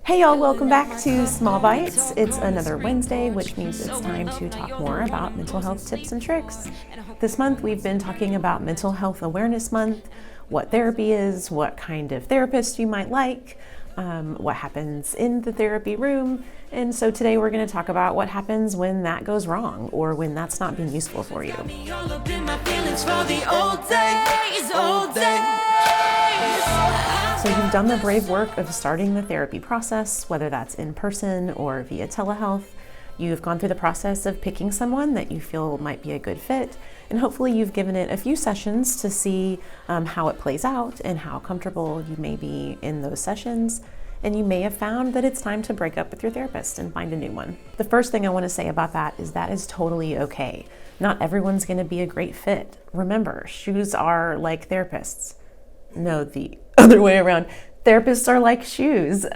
Hey y'all, welcome back to Small Bites. It's another Wednesday, which means it's time to talk more about mental health tips and tricks. This month we've been talking about Mental Health Awareness Month, what therapy is, what kind of therapist you might like, what happens in the therapy room, and so today we're going to talk about what happens when that goes wrong or when that's not being useful for you. So you've done the brave work of starting the therapy process, whether that's in person or via telehealth. You've gone through the process of picking someone that you feel might be a good fit, and hopefully you've given it a few sessions to see how it plays out and how comfortable you may be in those sessions. And you may have found that it's time to break up with your therapist and find a new one. The first thing I want to say about that is totally okay. Not everyone's going to be a great fit. Remember, shoes are like therapists. No, the other way around. Therapists are like shoes.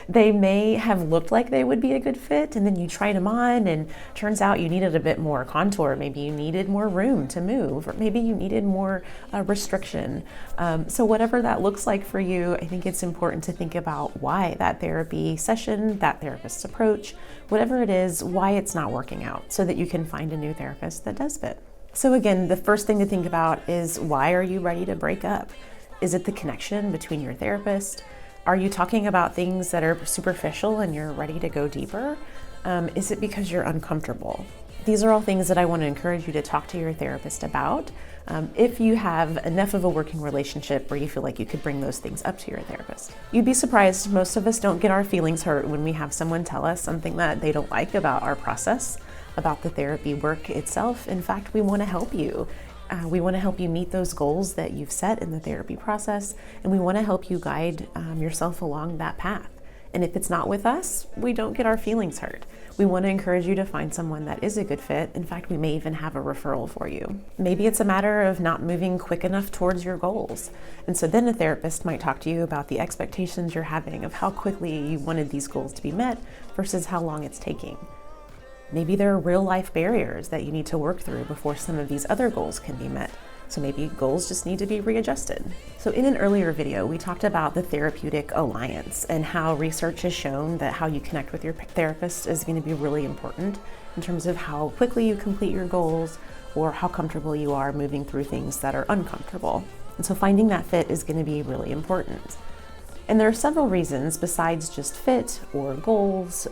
They may have looked like they would be a good fit, and then you tried them on and turns out you needed a bit more contour. Maybe you needed more room to move, or maybe you needed more restriction. So whatever that looks like for you, I think it's important to think about why that therapy session, that therapist's approach, whatever it is, why it's not working out, so that you can find a new therapist that does fit. So again, the first thing to think about is, why are you ready to break up? Is it the connection between your therapist? Are you talking about things that are superficial and you're ready to go deeper? Is it because you're uncomfortable? These are all things that I want to encourage you to talk to your therapist about. If you have enough of a working relationship where you feel like you could bring those things up to your therapist. You'd be surprised, most of us don't get our feelings hurt when we have someone tell us something that they don't like about our process, about the therapy work itself. In fact, we want to help you. We want to help you meet those goals that you've set in the therapy process, and we want to help you guide yourself along that path. And if it's not with us, we don't get our feelings hurt. We want to encourage you to find someone that is a good fit. In fact, we may even have a referral for you. Maybe it's a matter of not moving quick enough towards your goals. And so then a therapist might talk to you about the expectations you're having of how quickly you wanted these goals to be met versus how long it's taking. Maybe there are real life barriers that you need to work through before some of these other goals can be met. So maybe goals just need to be readjusted. So in an earlier video, we talked about the therapeutic alliance and how research has shown that how you connect with your therapist is going to be really important in terms of how quickly you complete your goals or how comfortable you are moving through things that are uncomfortable. And so finding that fit is going to be really important. And there are several reasons besides just fit or goals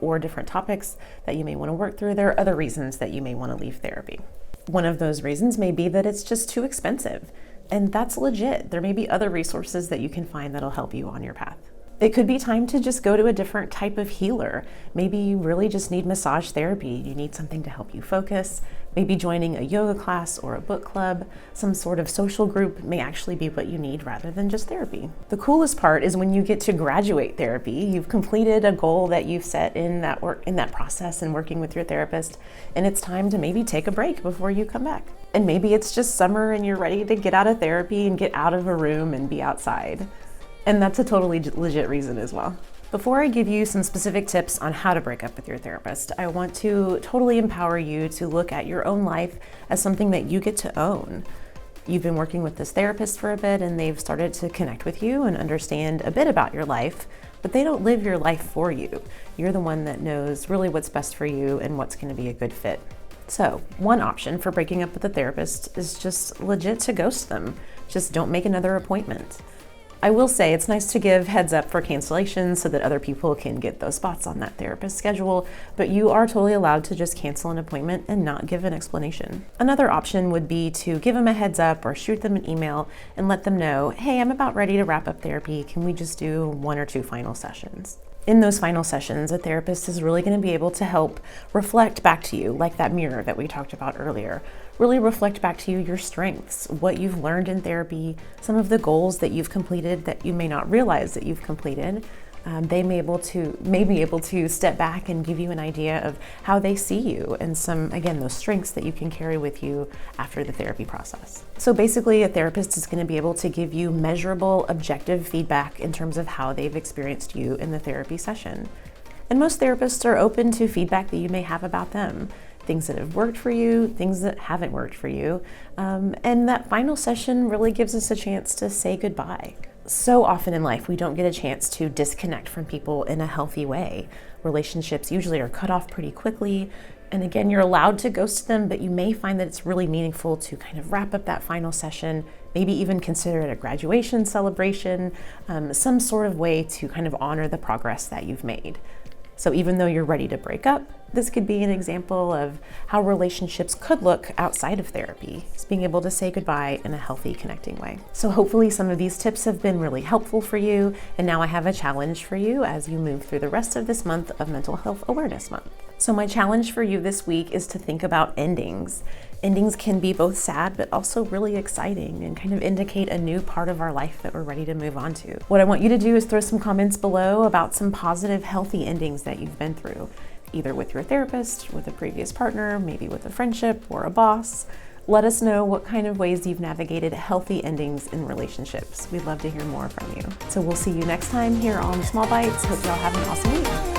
or different topics that you may want to work through. There are other reasons that you may want to leave therapy. One of those reasons may be that it's just too expensive, and that's legit. There may be other resources that you can find that'll help you on your path. It could be time to just go to a different type of healer. Maybe you really just need massage therapy. You need something to help you focus. Maybe joining a yoga class or a book club, some sort of social group may actually be what you need rather than just therapy. The coolest part is when you get to graduate therapy. You've completed a goal that you've set in that process and working with your therapist, and it's time to maybe take a break before you come back. And maybe it's just summer and you're ready to get out of therapy and get out of a room and be outside. And that's a totally legit reason as well. Before I give you some specific tips on how to break up with your therapist, I want to totally empower you to look at your own life as something that you get to own. You've been working with this therapist for a bit and they've started to connect with you and understand a bit about your life, but they don't live your life for you. You're the one that knows really what's best for you and what's going to be a good fit. So one option for breaking up with a therapist is just legit to ghost them. Just don't make another appointment. I will say it's nice to give heads up for cancellations so that other people can get those spots on that therapist schedule, but you are totally allowed to just cancel an appointment and not give an explanation. Another option would be to give them a heads up or shoot them an email and let them know, hey, I'm about ready to wrap up therapy. Can we just do 1 or 2 final sessions? In those final sessions, a therapist is really going to be able to help reflect back to you, like that mirror that we talked about earlier. Really reflect back to you your strengths, what you've learned in therapy, some of the goals that you've completed that you may not realize that you've completed. They may be able to step back and give you an idea of how they see you and those strengths that you can carry with you after the therapy process. So basically, a therapist is going to be able to give you measurable, objective feedback in terms of how they've experienced you in the therapy session. And most therapists are open to feedback that you may have about them. Things that have worked for you, things that haven't worked for you. And that final session really gives us a chance to say goodbye. So often in life, we don't get a chance to disconnect from people in a healthy way. Relationships usually are cut off pretty quickly. And again, you're allowed to ghost them, but you may find that it's really meaningful to kind of wrap up that final session, maybe even consider it a graduation celebration, some sort of way to kind of honor the progress that you've made. So even though you're ready to break up, this could be an example of how relationships could look outside of therapy, just being able to say goodbye in a healthy, connecting way. So hopefully some of these tips have been really helpful for you, and now I have a challenge for you as you move through the rest of this month of Mental Health Awareness Month. So my challenge for you this week is to think about endings. Endings can be both sad, but also really exciting and kind of indicate a new part of our life that we're ready to move on to. What I want you to do is throw some comments below about some positive, healthy endings that you've been through, either with your therapist, with a previous partner, maybe with a friendship or a boss. Let us know what kind of ways you've navigated healthy endings in relationships. We'd love to hear more from you. So we'll see you next time here on Small Bites. Hope y'all have an awesome week.